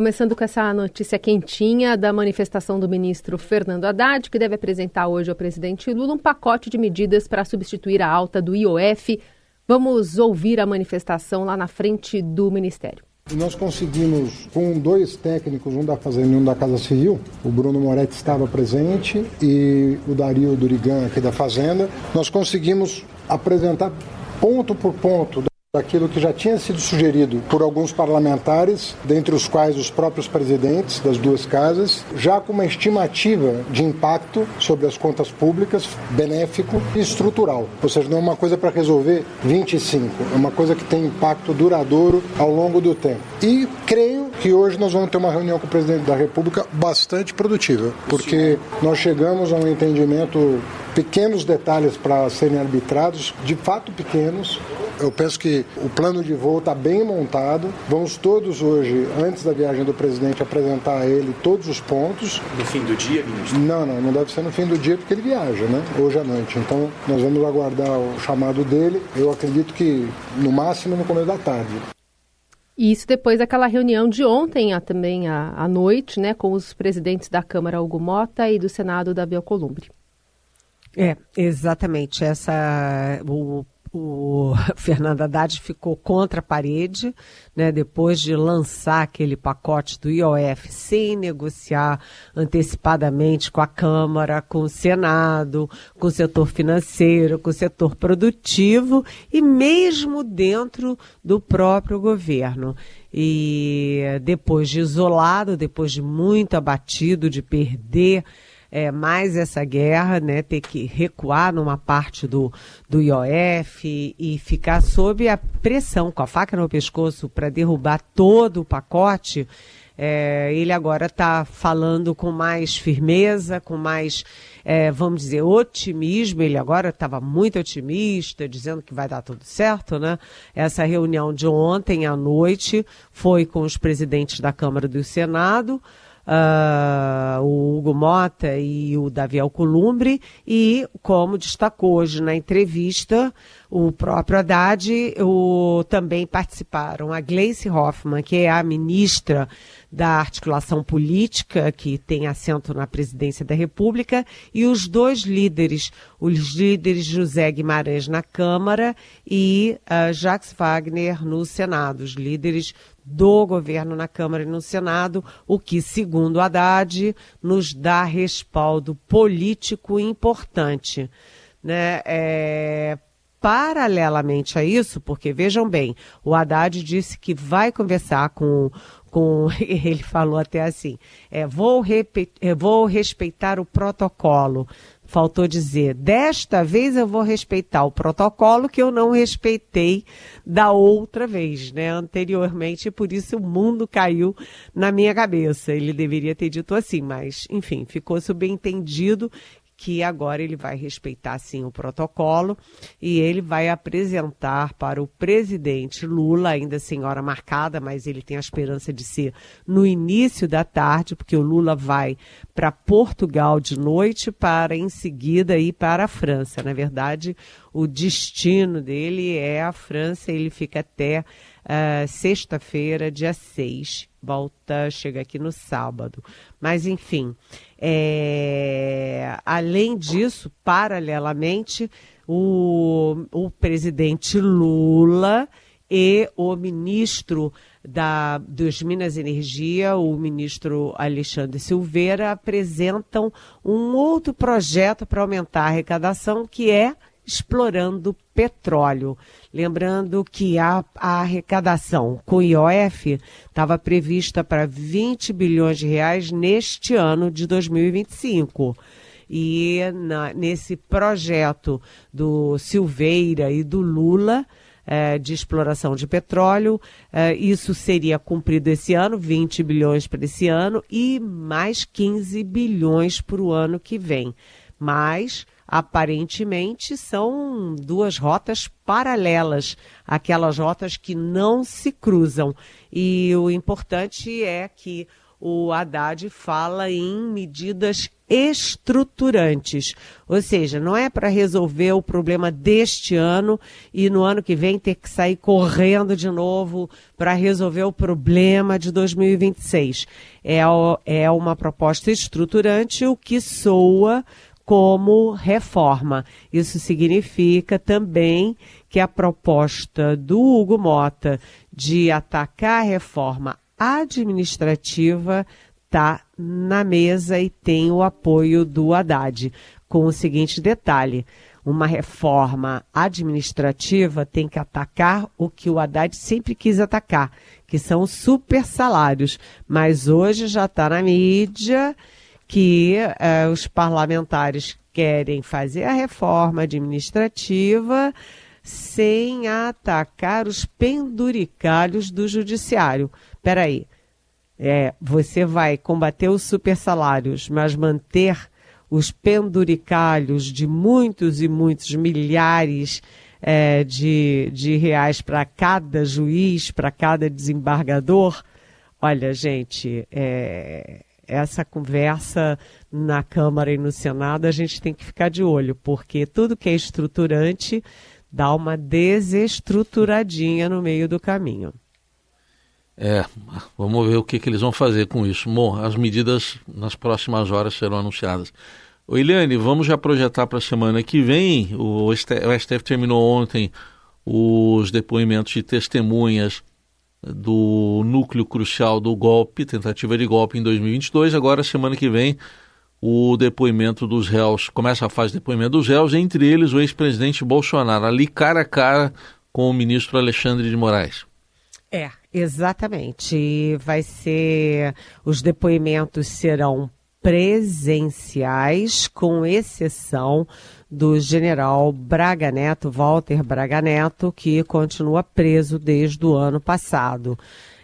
Começando com essa notícia quentinha da manifestação do ministro Fernando Haddad, que deve apresentar hoje ao presidente Lula um pacote de medidas para substituir a alta do IOF. Vamos ouvir a manifestação lá na frente do Ministério. Nós conseguimos, com 2 técnicos, um da Fazenda e um da Casa Civil, o Bruno Moretti estava presente e o Dario Durigan aqui da Fazenda, nós conseguimos apresentar ponto por ponto daquilo que já tinha sido sugerido por alguns parlamentares, dentre os quais os próprios presidentes das 2 casas, já com uma estimativa de impacto sobre as contas públicas, benéfico e estrutural. Ou seja, não é uma coisa para resolver 25, é uma coisa que tem impacto duradouro ao longo do tempo. E creio que hoje nós vamos ter uma reunião com o presidente da República bastante produtiva, porque nós chegamos a um entendimento, pequenos detalhes para serem arbitrados, de fato pequenos. Eu penso que o plano de voo está bem montado. Vamos todos hoje, antes da viagem do presidente, apresentar a ele todos os pontos. No fim do dia, ministro? Não deve ser no fim do dia, porque ele viaja, né? Hoje à noite. Então, nós vamos aguardar o chamado dele. Eu acredito que, no máximo, no começo da tarde. E isso depois daquela reunião de ontem, também à noite, né, com os presidentes da Câmara, Hugo Motta, e do Senado, Davi Alcolumbre. Exatamente. O Fernando Haddad ficou contra a parede, né, depois de lançar aquele pacote do IOF sem negociar antecipadamente com a Câmara, com o Senado, com o setor financeiro, com o setor produtivo e mesmo dentro do próprio governo. E depois de isolado, depois de muito abatido, de perder mais essa guerra, né, ter que recuar numa parte do IOF e ficar sob a pressão, com a faca no pescoço, para derrubar todo o pacote, ele agora está falando com mais firmeza, com mais, vamos dizer, otimismo. Ele agora estava muito otimista, dizendo que vai dar tudo certo, né? Essa reunião de ontem à noite foi com os presidentes da Câmara e do Senado, o Hugo Motta e o Davi Alcolumbre, e, como destacou hoje na entrevista, o próprio Haddad, também participaram a Gleice Hoffmann, que é a ministra da Articulação Política, que tem assento na Presidência da República, e os 2 líderes, os líderes José Guimarães na Câmara e Jacques Wagner no Senado, os líderes do governo na Câmara e no Senado, o que, segundo Haddad, nos dá respaldo político importante, né? Paralelamente a isso, porque vejam bem, o Haddad disse que vai conversar com ele falou até assim, vou respeitar o protocolo. Faltou dizer, desta vez eu vou respeitar o protocolo que eu não respeitei da outra vez, né, anteriormente, e por isso o mundo caiu na minha cabeça. Ele deveria ter dito assim, mas, enfim, ficou subentendido que agora ele vai respeitar, sim, o protocolo e ele vai apresentar para o presidente Lula, ainda sem hora marcada, mas ele tem a esperança de ser no início da tarde, porque o Lula vai para Portugal de noite para, em seguida, ir para a França. Na verdade, o destino dele é a França, ele fica até sexta-feira, dia 6. Chega aqui no sábado. Mas, enfim, além disso, paralelamente, o presidente Lula e o ministro dos Minas e Energia, o ministro Alexandre Silveira, apresentam um outro projeto para aumentar a arrecadação, que é explorando petróleo. Lembrando que a arrecadação com o IOF estava prevista para 20 bilhões de reais neste ano de 2025. E nesse projeto do Silveira e do Lula, de exploração de petróleo, isso seria cumprido esse ano, 20 bilhões para esse ano e mais 15 bilhões para o ano que vem. Mas aparentemente são duas rotas paralelas, aquelas rotas que não se cruzam. E o importante é que o Haddad fala em medidas estruturantes, ou seja, não é para resolver o problema deste ano e no ano que vem ter que sair correndo de novo para resolver o problema de 2026. É uma proposta estruturante, o que soa como reforma. Isso significa também que a proposta do Hugo Mota de atacar a reforma administrativa está na mesa e tem o apoio do Haddad, com o seguinte detalhe: uma reforma administrativa tem que atacar o que o Haddad sempre quis atacar, que são os super salários, mas hoje já está na mídia que os parlamentares querem fazer a reforma administrativa sem atacar os penduricalhos do judiciário. Espera aí, você vai combater os supersalários, mas manter os penduricalhos de muitos e muitos milhares de reais para cada juiz, para cada desembargador? Olha, gente, essa conversa na Câmara e no Senado a gente tem que ficar de olho, porque tudo que é estruturante dá uma desestruturadinha no meio do caminho. Vamos ver o que eles vão fazer com isso. Bom, as medidas nas próximas horas serão anunciadas. Eliane, vamos já projetar para a semana que vem. O STF terminou ontem os depoimentos de testemunhas do núcleo crucial do golpe, tentativa de golpe em 2022. Agora, semana que vem, o depoimento dos réus, começa a fase de depoimento dos réus, entre eles o ex-presidente Bolsonaro, ali cara a cara com o ministro Alexandre de Moraes. Exatamente. Os depoimentos serão presenciais, com exceção do general Braga Neto, Walter Braga Neto, que continua preso desde o ano passado.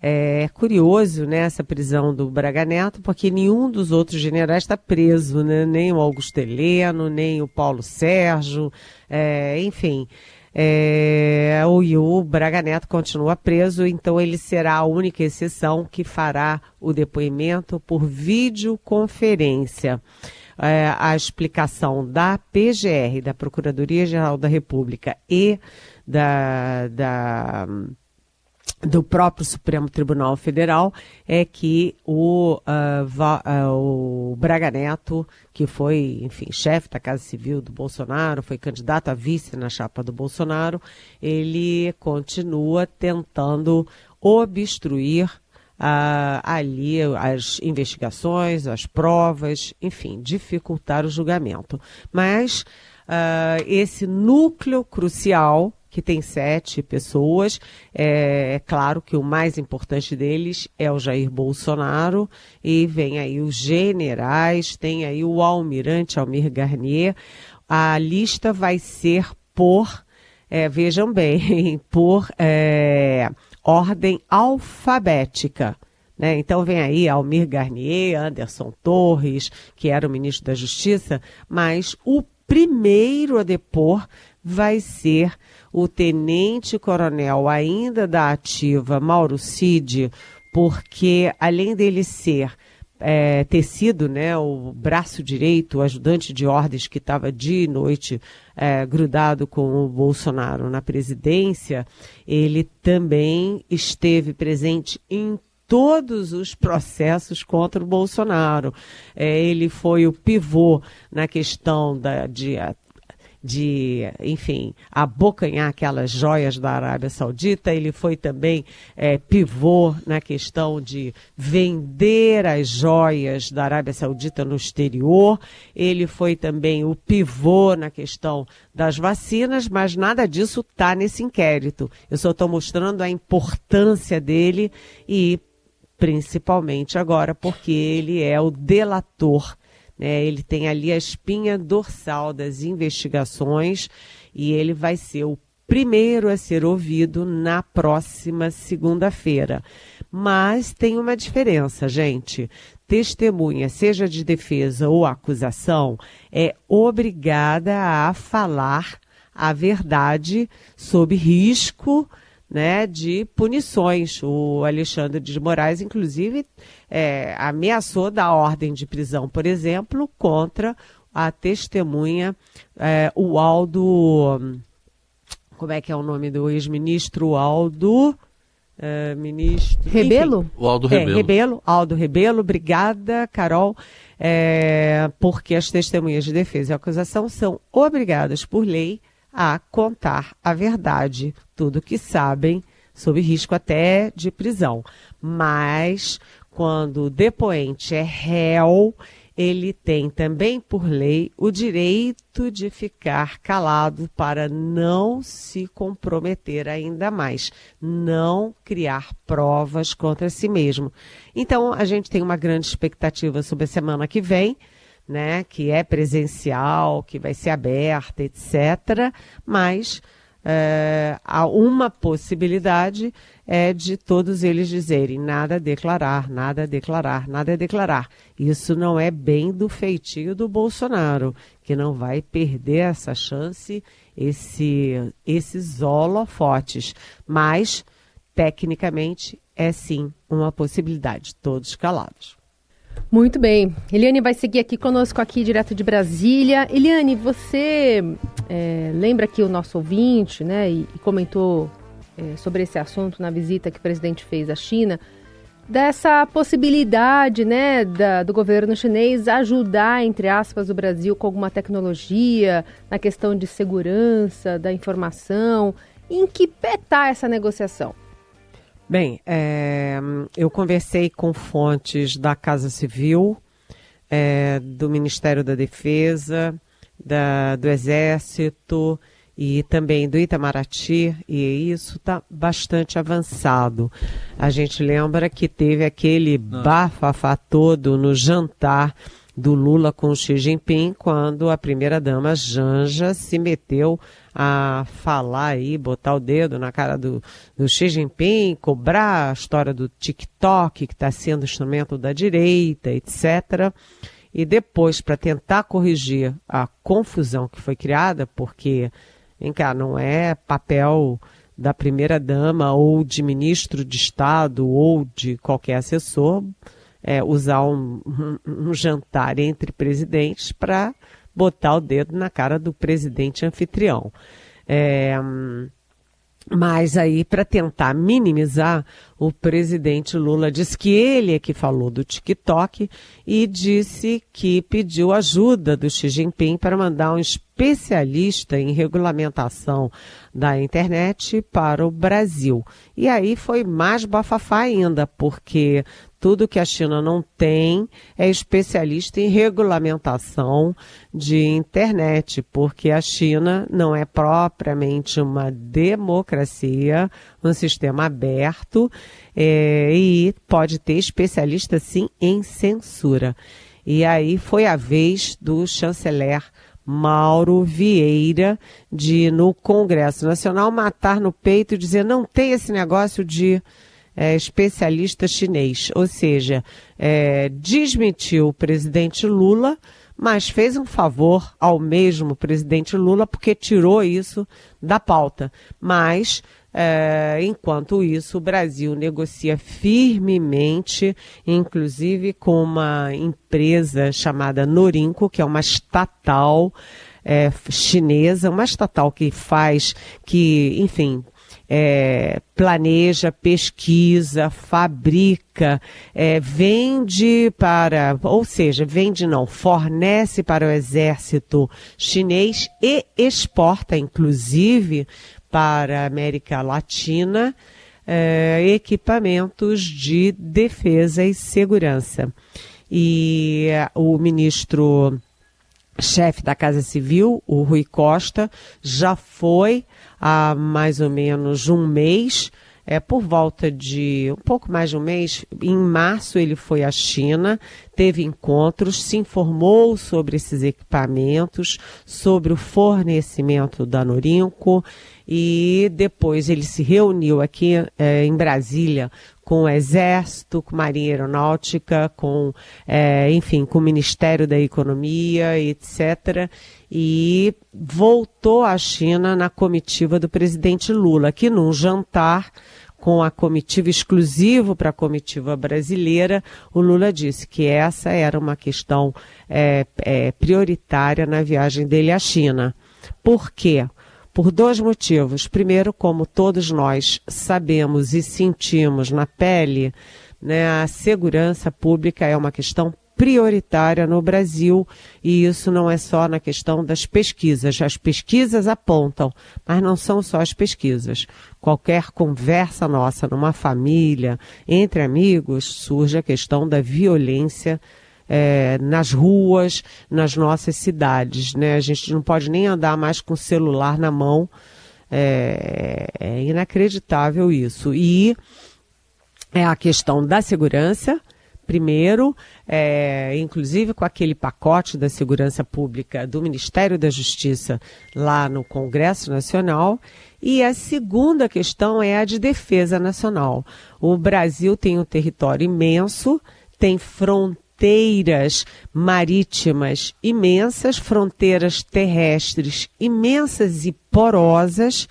É curioso, né, essa prisão do Braga Neto, porque nenhum dos outros generais está preso, né? Nem o Augusto Heleno, nem o Paulo Sérgio, enfim. O Braga Neto continua preso, então ele será a única exceção que fará o depoimento por videoconferência. A explicação da PGR, da Procuradoria-Geral da República, e do próprio Supremo Tribunal Federal é que o Braga Neto, que foi, enfim, chefe da Casa Civil do Bolsonaro, foi candidato a vice na chapa do Bolsonaro, ele continua tentando obstruir ali as investigações, as provas, enfim, dificultar o julgamento. Mas esse núcleo crucial, que tem 7 pessoas, é claro que o mais importante deles é o Jair Bolsonaro, e vem aí os generais, tem aí o almirante Almir Garnier. A lista vai ser vejam bem, por ordem alfabética, né? Então vem aí Almir Garnier, Anderson Torres, que era o ministro da Justiça, mas o primeiro a depor vai ser o tenente-coronel ainda da ativa Mauro Cid, porque além dele ter sido, né, o braço direito, o ajudante de ordens que estava dia e noite grudado com o Bolsonaro na presidência, ele também esteve presente em todos os processos contra o Bolsonaro. Ele foi o pivô na questão de, enfim, abocanhar aquelas joias da Arábia Saudita. Ele foi também pivô na questão de vender as joias da Arábia Saudita no exterior. Ele foi também o pivô na questão das vacinas, mas nada disso está nesse inquérito. Eu só estou mostrando a importância dele e, principalmente agora, porque ele é o delator. Ele tem ali a espinha dorsal das investigações e ele vai ser o primeiro a ser ouvido na próxima segunda-feira. Mas tem uma diferença, gente. Testemunha, seja de defesa ou acusação, é obrigada a falar a verdade sob risco, né, de punições. O Alexandre de Moraes, inclusive, ameaçou dar ordem de prisão, por exemplo, contra a testemunha, o Aldo... Como é que é o nome do ex-ministro? Aldo... ministro... Rebelo? Enfim, O Aldo Rebelo. Aldo Rebelo, obrigada, Carol, porque as testemunhas de defesa e acusação são obrigadas por lei a contar a verdade, tudo que sabem, sob risco até de prisão. Mas, quando o depoente é réu, ele tem também, por lei, o direito de ficar calado para não se comprometer ainda mais, não criar provas contra si mesmo. Então, a gente tem uma grande expectativa sobre a semana que vem, né, que é presencial, que vai ser aberta, etc. Mas há uma possibilidade de todos eles dizerem nada a declarar, nada a declarar, nada a declarar. Isso não é bem do feitio do Bolsonaro, que não vai perder essa chance, esses holofotes. Mas, tecnicamente, é sim uma possibilidade, todos calados. Muito bem. Eliane vai seguir aqui conosco, aqui direto de Brasília. Eliane, você lembra que o nosso ouvinte, né, e comentou sobre esse assunto na visita que o presidente fez à China, dessa possibilidade, né, do governo chinês ajudar, entre aspas, o Brasil com alguma tecnologia na questão de segurança da informação. Em que pé está essa negociação? Bem, eu conversei com fontes da Casa Civil, do Ministério da Defesa, do Exército e também do Itamaraty, e isso está bastante avançado. A gente lembra que teve aquele bafafá todo no jantar do Lula com o Xi Jinping, quando a primeira-dama Janja se meteu a falar aí, botar o dedo na cara do Xi Jinping, cobrar a história do TikTok, que está sendo instrumento da direita, etc. E depois, para tentar corrigir a confusão que foi criada, porque, vem cá, não é papel da primeira-dama ou de ministro de Estado ou de qualquer assessor usar um jantar entre presidentes para botar o dedo na cara do presidente anfitrião. Mas aí, para tentar minimizar, o presidente Lula disse que ele é que falou do TikTok e disse que pediu ajuda do Xi Jinping para mandar um especialista em regulamentação da internet para o Brasil. E aí foi mais bafafá ainda, porque tudo que a China não tem é especialista em regulamentação de internet, porque a China não é propriamente uma democracia, um sistema aberto, e pode ter especialista, sim, em censura. E aí foi a vez do chanceler Mauro Vieira de, no Congresso Nacional, matar no peito e dizer não tem esse negócio de especialista chinês, ou seja, desmentiu o presidente Lula, mas fez um favor ao mesmo presidente Lula porque tirou isso da pauta. Mas, enquanto isso, o Brasil negocia firmemente, inclusive com uma empresa chamada Norinco, que é uma estatal chinesa, uma estatal enfim, planeja, pesquisa, fabrica, fornece para o exército chinês e exporta, inclusive, para a América Latina, equipamentos de defesa e segurança. E o ministro-chefe da Casa Civil, o Rui Costa, já foi há mais ou menos um mês, por volta de um pouco mais de um mês, em março ele foi à China, teve encontros, se informou sobre esses equipamentos, sobre o fornecimento da Norinco, e depois ele se reuniu aqui em Brasília com o Exército, com Marinha Aeronáutica, com o Ministério da Economia, etc., e voltou à China na comitiva do presidente Lula, que num jantar com a comitiva exclusivo para a comitiva brasileira, o Lula disse que essa era uma questão prioritária na viagem dele à China. Por quê? Por dois motivos. Primeiro, como todos nós sabemos e sentimos na pele, né, a segurança pública é uma questão prioritária no Brasil, e isso não é só na questão das pesquisas. As pesquisas apontam, mas não são só as pesquisas. Qualquer conversa nossa numa família, entre amigos, surge a questão da violência nas ruas, nas nossas cidades, né? A gente não pode nem andar mais com o celular na mão. É inacreditável isso. E é a questão da segurança, primeiro, inclusive com aquele pacote da segurança pública do Ministério da Justiça lá no Congresso Nacional. E a segunda questão é a de defesa nacional. O Brasil tem um território imenso, tem fronteiras marítimas imensas, fronteiras terrestres imensas e porosas,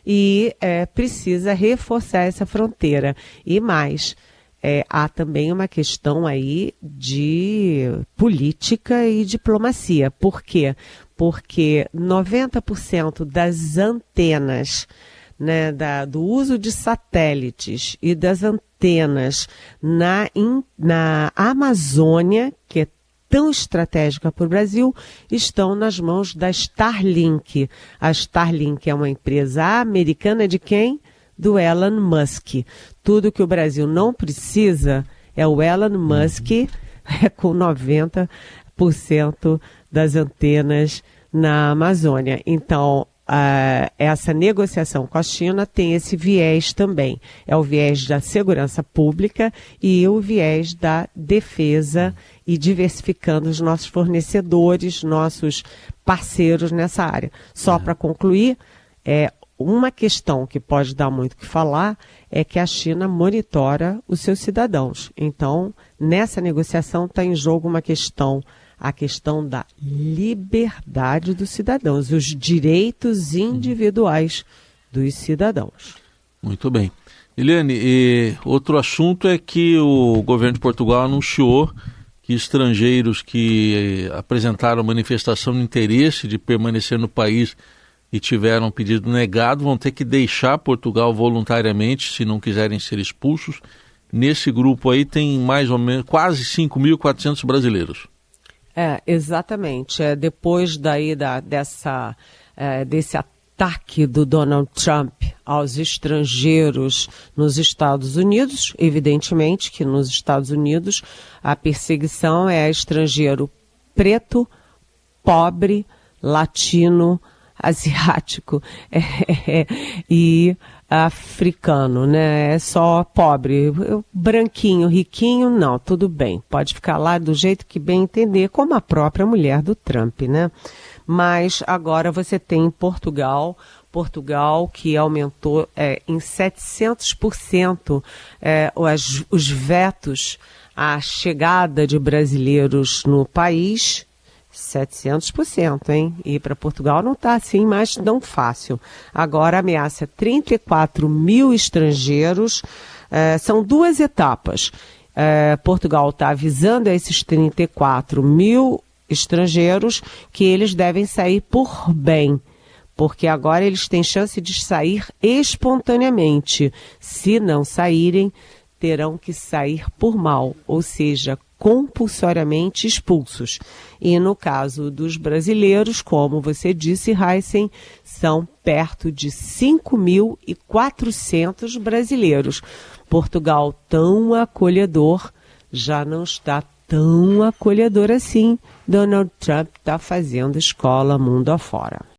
e precisa reforçar essa fronteira. E mais, há também uma questão aí de política e diplomacia. Por quê? Porque 90% das antenas, né, do uso de satélites e das antenas na Amazônia, que é tão estratégica para o Brasil, estão nas mãos da Starlink. A Starlink é uma empresa americana de quem? Do Elon Musk. Tudo que o Brasil não precisa é o Elon Musk com 90% das antenas na Amazônia. Então, essa negociação com a China tem esse viés também. É o viés da segurança pública e o viés da defesa, e diversificando os nossos fornecedores, nossos parceiros nessa área. Só para concluir, uma questão que pode dar muito o que falar é que a China monitora os seus cidadãos. Então, nessa negociação está em jogo a questão da liberdade dos cidadãos, os direitos individuais dos cidadãos. Muito bem. Eliane, outro assunto é que o governo de Portugal anunciou que estrangeiros que apresentaram manifestação de interesse de permanecer no país e tiveram pedido negado vão ter que deixar Portugal voluntariamente se não quiserem ser expulsos. Nesse grupo aí tem mais ou menos quase 5.400 brasileiros. Exatamente. Depois desse ataque do Donald Trump aos estrangeiros nos Estados Unidos, evidentemente que nos Estados Unidos a perseguição é a estrangeiro preto, pobre, latino, asiático e africano, né? É só pobre, branquinho, riquinho, não, tudo bem, pode ficar lá do jeito que bem entender, como a própria mulher do Trump, né? Mas agora você tem em Portugal que aumentou em 700% os vetos à chegada de brasileiros no país. 700%, hein? E para Portugal não está assim mais tão fácil. Agora ameaça 34 mil estrangeiros. São duas etapas. Portugal está avisando a esses 34 mil estrangeiros que eles devem sair por bem, porque agora eles têm chance de sair espontaneamente. Se não saírem, terão que sair por mal, ou seja, compulsoriamente expulsos. E no caso dos brasileiros, como você disse, Heisen, são perto de 5.400 brasileiros. Portugal, tão acolhedor, já não está tão acolhedor assim. Donald Trump está fazendo escola mundo afora.